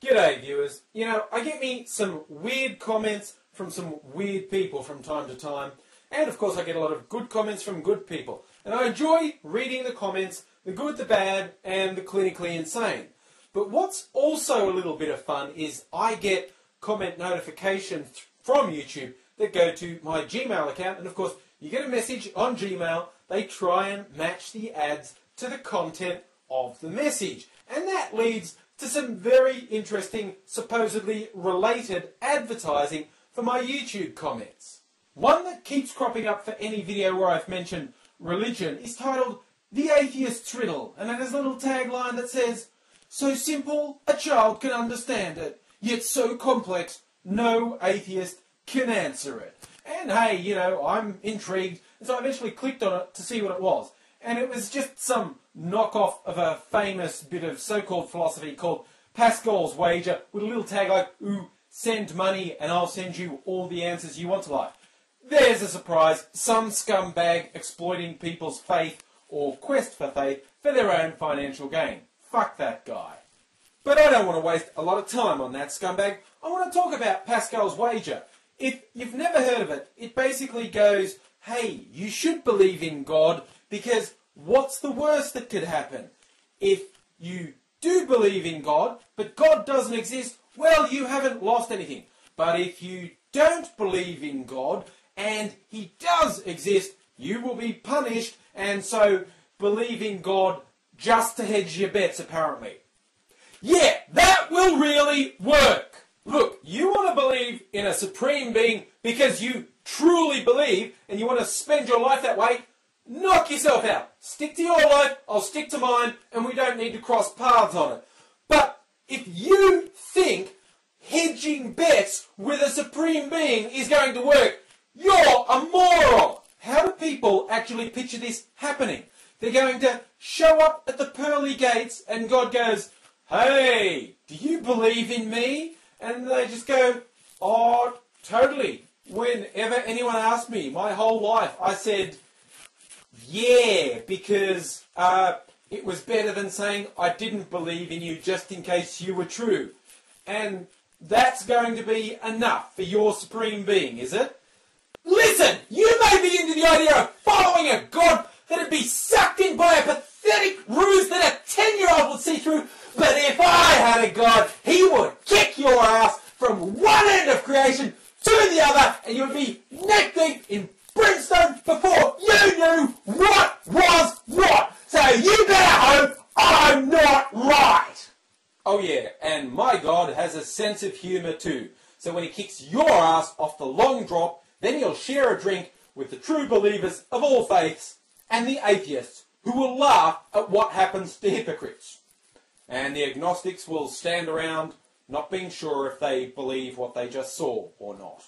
G'day viewers. You know, I get me some weird comments from some weird people from time to time, and of course I get a lot of good comments from good people. And I enjoy reading the comments, the good, the bad, and the clinically insane. But what's also a little bit of fun is I get comment notifications from YouTube that go to my Gmail account, and of course you get a message on Gmail, they try and match the ads to the content of the message. And that leads to some very interesting, supposedly related advertising for my YouTube comments. One that keeps cropping up for any video where I've mentioned religion is titled The Atheist's Riddle, and it has a little tagline that says, "So simple a child can understand it, yet so complex no atheist can answer it." And hey, you know, I'm intrigued, and so I eventually clicked on it to see what it was. And it was just some knockoff of a famous bit of so-called philosophy called Pascal's Wager, with a little tag like, "Ooh, send money and I'll send you all the answers you want to life." There's a surprise, some scumbag exploiting people's faith or quest for faith for their own financial gain. Fuck that guy. But I don't want to waste a lot of time on that scumbag. I want to talk about Pascal's Wager. If you've never heard of it, it basically goes, hey, you should believe in God, because what's the worst that could happen? If you do believe in God, but God doesn't exist, well, you haven't lost anything. But if you don't believe in God, and He does exist, you will be punished, and so believe in God just to hedge your bets, apparently. Yeah, that will really work. Look, you want to believe in a supreme being because you truly believe, and you want to spend your life that way, knock yourself out. Stick to your life, I'll stick to mine, and we don't need to cross paths on it. But if you think hedging bets with a supreme being is going to work, you're a moron. How do people actually picture this happening? They're going to show up at the pearly gates and God goes, "Hey, do you believe in me?" And they just go, "Oh, totally. Whenever anyone asked me my whole life, I said, yeah, because it was better than saying I didn't believe in you just in case you were true." And that's going to be enough for your supreme being, is it? Listen, you may be into the idea of following a God that'd be sucked in by a pathetic ruse that a 10-year-old would see through, but if I had a God, He would kick your ass from one end of creation to the other, and you'd be neck deep in brimstone before you knew what was what. So you better hope I'm not right. Oh yeah, and my God has a sense of humour too. So when He kicks your ass off the long drop, then He'll share a drink with the true believers of all faiths and the atheists, who will laugh at what happens to hypocrites. And the agnostics will stand around not being sure if they believe what they just saw or not.